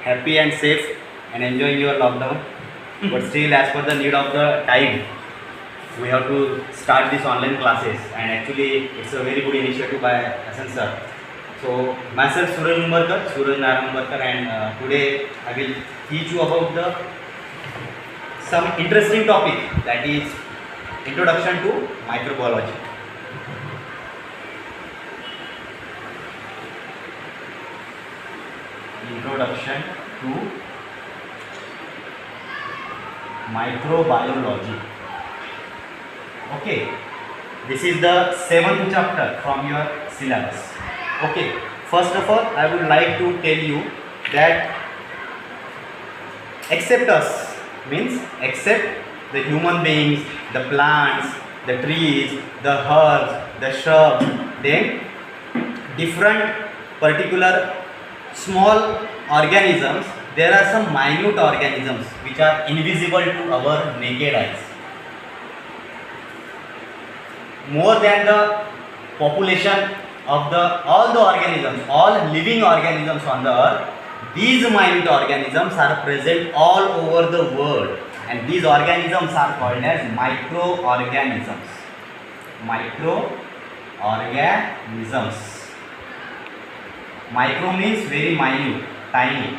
happy and safe and enjoying your lockdown. But still, as per the need of the time, we have to start these online classes. And actually, it's a very good initiative by Hassan sir. So myself Suraj Narayan Umbarkar, and today I will teach you about the some interesting topic, that is introduction to microbiology. Introduction to microbiology. Okay, this is the 7th chapter from your syllabus. Okay, first of all, I would like to tell you that except us means except the human beings, the plants, the trees, the herbs, the shrubs, then different particular small organisms, there are some minute organisms which are invisible to our naked eyes. More than the population of the all the organisms, all living organisms on the earth, these minute organisms are present all over the world, and these organisms are called as microorganisms. Microorganisms. Micro means very minute, tiny,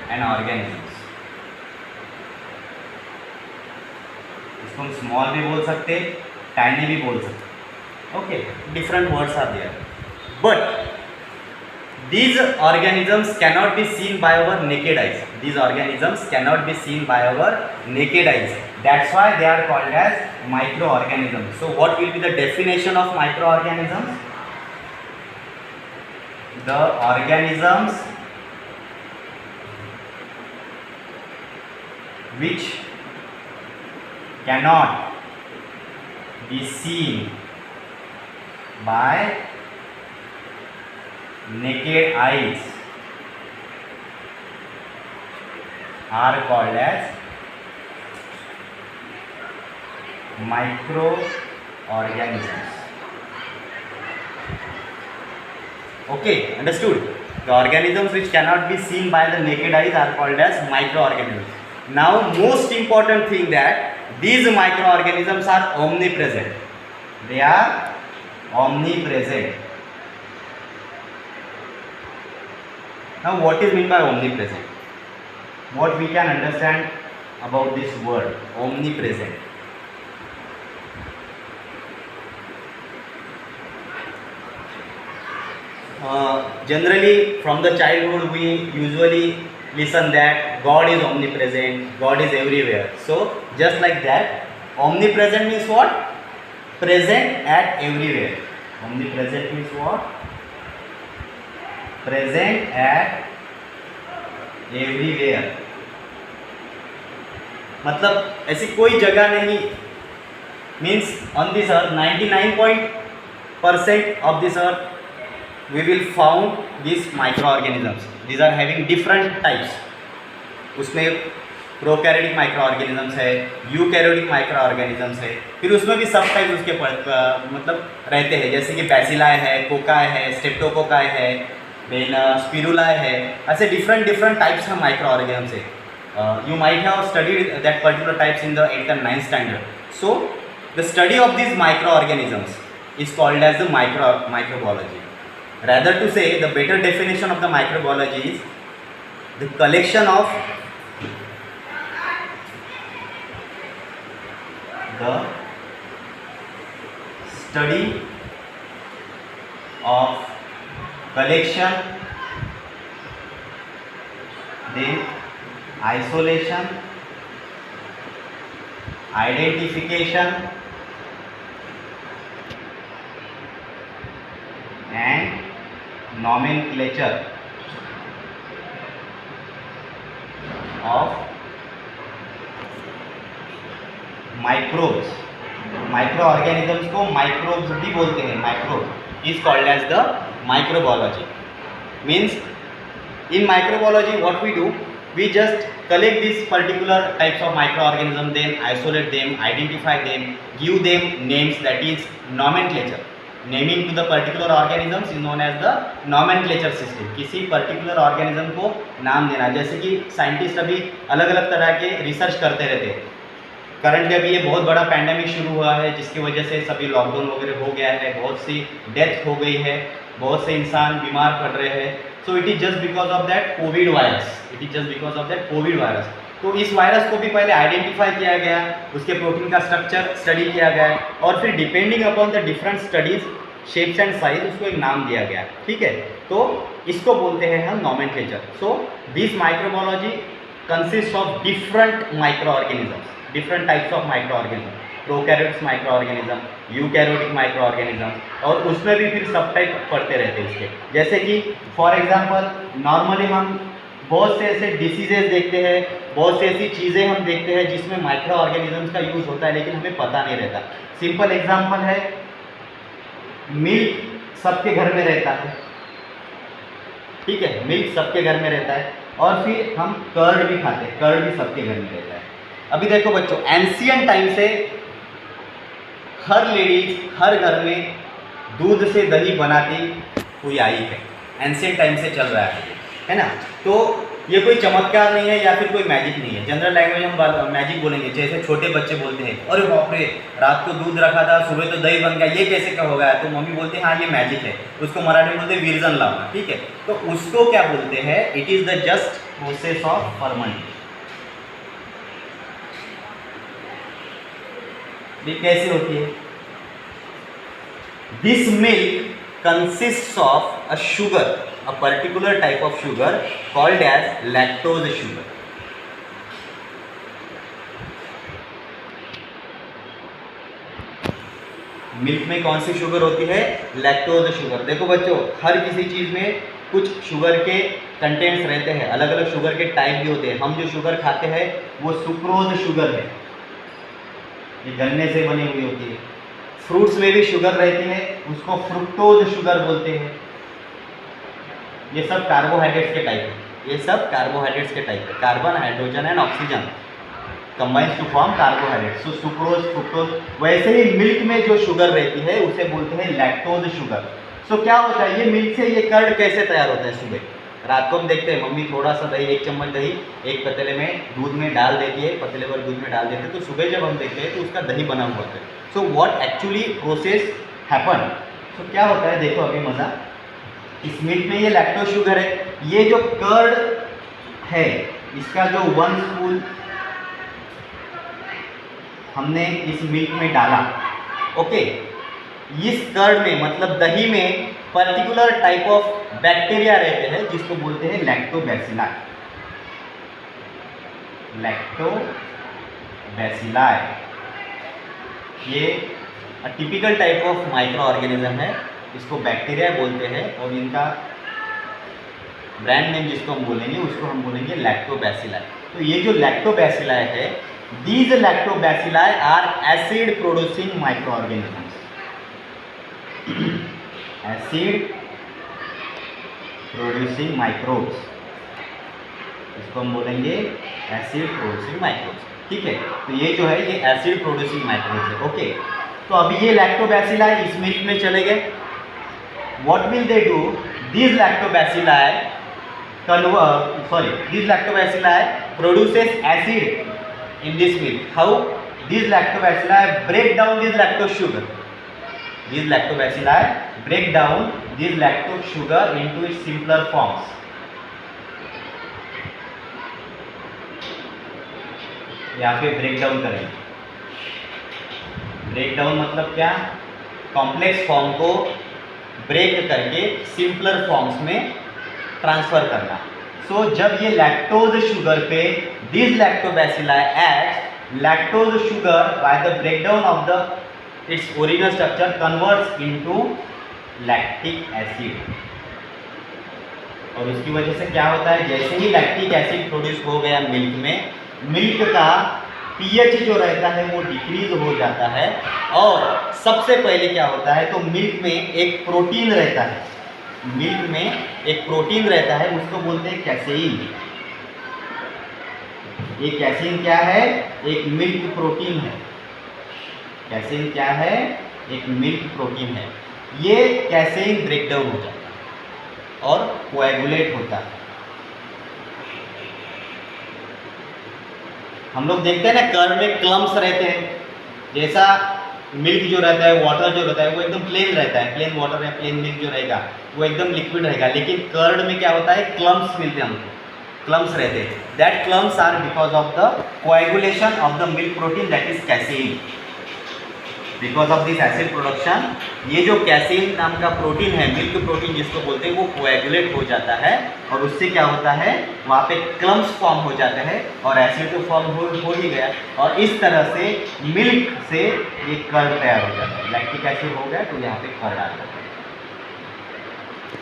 and organisms. इसको हम small भी बोल सकते, tiny भी बोल सकते. Okay, different words are there, but these organisms cannot be seen by our naked eyes. These organisms cannot be seen by our naked eyes. That's why they are called as microorganisms. So what will be the definition of microorganisms? The organisms which cannot be seen by naked eyes are called as microorganisms. Okay, understood? The organisms which cannot be seen by the naked eyes are called as microorganisms. Now, most important thing, that these microorganisms are omnipresent. They are omnipresent. Now, what is meant by omnipresent? What we can understand about this word omnipresent? Generally, from the childhood, we usually listen that God is omnipresent, God is everywhere. So, just like that, omnipresent means what? Present at everywhere. Omnipresent means what? Present at everywhere. मतलब ऐसी कोई जगह नहीं, means on this earth 99% of this earth we will found these microorganisms. These are having different types. उसमें prokaryotic microorganisms है, eukaryotic microorganisms है, फिर उसमें भी सब टाइप उसके मतलब रहते हैं, जैसे कि बैसिलाई है, कोकाई है, स्ट्रेप्टोकोकाई है, देन स्पिरुलाई है. ऐसे डिफरेंट टाइप्स का माइक्रोऑर्गेनिजम्स है. You might have studied that particular types in the 8th and 9th standard. So the study of these microorganisms is called as the microbiology. Rather to say, the better definition of the microbiology is the collection of the study of collection, then isolation, identification, and nomenclature of microbes. Microorganisms को microbes भी बोलते हैं. Microbes is called as the microbiology. Means in microbiology what we do, we just collect these particular types of microorganisms, then isolate them, identify them, give them names, that is nomenclature. Naming to the particular organisms is known as the nomenclature system. किसी particular organism को नाम देना, जैसे कि scientist अभी अलग अलग तरह के रिसर्च करते रहते हैं। करंटली अभी ये बहुत बड़ा पैंडेमिक शुरू हुआ है जिसकी वजह से सभी लॉकडाउन वगैरह हो गया है, बहुत सी डेथ हो गई है, बहुत से इंसान बीमार पड़ रहे हैं। So it is just because of that Covid virus, it is just because of that Covid virus. तो इस वायरस को भी पहले आइडेंटिफाई किया गया, उसके प्रोटीन का स्ट्रक्चर स्टडी किया गया और फिर depending upon the different studies shapes and size उसको एक नाम दिया गया। ठीक है, तो इसको बोलते हैं हम nomenclature. So this microbiology consist of different micro organisms, different types of microorganism, prokaryotic microorganism, eukaryotic microorganism, और उसमें भी फिर सब टाइप पढ़ते रहते हैं इसके। जैसे कि फॉर एग्जांपल नॉर्मली हम बहुत से ऐसे डिसीजेज देखते हैं, बहुत से ऐसी चीज़ें हम देखते हैं जिसमें माइक्रो ऑर्गेनिजम्स का यूज़ होता है लेकिन हमें पता नहीं रहता। सिंपल एग्जांपल है, मिल्क सबके घर में रहता है, ठीक है, मिल्क सबके घर में रहता है, और फिर हम कर्ड भी खाते हैं, कर्ड भी सबके घर में रहता है। अभी देखो बच्चों, एंशियंट टाइम से हर लेडीज हर घर में दूध से दही बनाती हुई आई है, एंशियंट टाइम से चल रहा है ना। तो ये कोई चमत्कार नहीं है या फिर कोई मैजिक नहीं है। जनरल लैंग्वेज हम मैजिक बोलेंगे, जैसे छोटे बच्चे बोलते हैं अरे बाप रे रात को दूध रखा था सुबह तो दही बन गया, ये कैसे क्या हो गया, तो मम्मी बोलते हैं हाँ ये मैजिक है, उसको मराठी में बोलते हैं विरजन लावना। ठीक है, तो उसको क्या बोलते हैं, it is the just process of fermentation. ये कैसे होती है, this milk consist of a sugar, a particular type of sugar called as lactose sugar. Milk में कौन सी शुगर होती है, लैक्टोज शुगर। देखो बच्चों, हर किसी चीज़ में कुछ शुगर के कंटेंट्स रहते हैं, अलग अलग शुगर के टाइप भी होते हैं। हम जो शुगर खाते हैं वो सुक्रोज शुगर है, ये गन्ने से बनी हुई होती है। फ्रूट्स में भी शुगर रहती है, उसको फ्रुक्टोज शुगर बोलते हैं। ये सब कार्बोहाइड्रेट्स के टाइप है, ये सब कार्बोहाइड्रेट्स के टाइप है। Carbon, hydrogen and oxygen combines to form carbohydrate, so sucrose, fructose. वैसे ही मिल्क में जो शुगर रहती है उसे बोलते हैं लैक्टोज शुगर। सो क्या होता है, ये मिल्क से ये कर्ड कैसे तैयार होता है, सुबह रात को हम देखते हैं मम्मी थोड़ा सा दही, 1 चम्मच दही एक पतीले में दूध में डाल देती है, पतीले भर दूध में डाल देते हैं, तो सुबह जब हम देखते हैं तो उसका दही बना हुआ होता है। So what actually process happen, so क्या होता है, देखो अभी मज़ा, इस मिल्क में ये लैक्टोज शुगर है, ये जो कर्ड है इसका जो 1 स्पून हमने इस मिल्क में डाला, ओके, इस कर्ड में मतलब दही में पर्टिकुलर टाइप ऑफ बैक्टीरिया रहते हैं जिसको बोलते हैं लैक्टोबैसिलाई, लैक्टोबैसिलाई। ये typical type of micro organism है, इसको बैक्टीरिया बोलते हैं, और इनका ब्रांड नेम जिसको हम बोलेंगे उसको हम बोलेंगे लैक्टोबैसिलाई। तो ये जो लैक्टोबैसिलाई है, these lactobacilli are acid producing microorganisms, acid producing microbes, इसको हम बोलेंगे एसिड प्रोड्यूसिंग माइक्रोब्स। ठीक है, तो ये जो है ये एसिड प्रोड्यूसिंग माइक्रोब्स है। ओके, तो अभी ये लैक्टोबैसिलाई इस मिल्क में चले गए, what will they do, this lactobacilli this lactobacilli produces acid in this milk. How? These lactobacilli break down this lactose sugar. These lactobacilli break down this lactose sugar into its simpler forms. यहाँ पे break down करेंगे। Break down मतलब क्या? Complex form को break करके simpler forms में transfer करना। So जब ये लैक्टोज शुगर पे this lactobacilli aids lactose sugar by the breakdown of the its original structure converts into lactic acid, और उसकी वजह से क्या होता है, जैसे ही लैक्टिक एसिड प्रोड्यूस हो गया मिल्क में, मिल्क का पीएच जो रहता है वो डिक्रीज हो जाता है। और सबसे पहले क्या होता है, तो मिल्क में एक प्रोटीन रहता है, मिल्क में एक प्रोटीन रहता है, उसको बोलते हैं कैसेइन। ये कैसेइन क्या है? एक मिल्क प्रोटीन है। कैसेइन क्या है? एक मिल्क प्रोटीन है। ये कैसेइन ब्रेकडाउन हो जाता है और कोएगुलेट होता है। हम लोग देखते हैं ना कर्ड में क्लम्स रहते हैं, जैसा मिल्क जो रहता है, वाटर जो रहता है वो एकदम प्लेन रहता है, प्लेन वाटर या प्लेन मिल्क जो रहेगा वो एकदम लिक्विड रहेगा, लेकिन कर्ड में क्या होता है, क्लम्स मिलते हैं हमको, क्लम्स रहते हैं। That clumps are because of the coagulation of the milk protein that is casein. Because of this acid production ये जो कैसेइन नाम का प्रोटीन है, मिल्क प्रोटीन जिसको बोलते हैं, वो कोएगुलेट हो जाता है और उससे क्या होता है, वहाँ पे क्लम्स फॉर्म हो जाते हैं और एसिड तो फॉर्म हो ही गया, और इस तरह से मिल्क से ये कर्ड तैयार हो जाता है। लैक्टिक एसिड हो गया तो यहाँ पे कर्ड आ जाता है।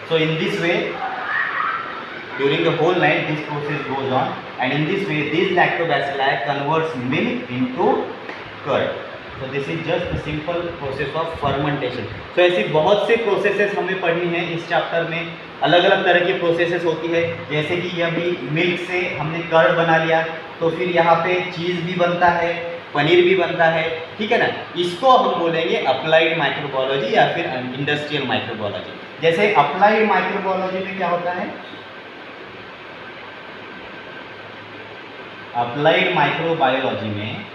So in this way during the whole night this process goes on, and in this way these lactobacilli converts milk into curd. So this is just a simple process of fermentation. So ऐसी बहुत से processes हमें पढ़नी है इस chapter में, अलग अलग तरह की प्रोसेसेस होती है। जैसे कि अभी मिल्क से हमने कर्ड बना लिया, तो फिर यहाँ पे चीज़ भी बनता है, पनीर भी बनता है, ठीक है ना। इसको हम बोलेंगे अप्लाइड माइक्रोबायोलॉजी या फिर इंडस्ट्रियल माइक्रोबायोलॉजी। जैसे अप्लाइड माइक्रोबायोलॉजी में क्या होता है, अप्लाइड माइक्रोबायोलॉजी में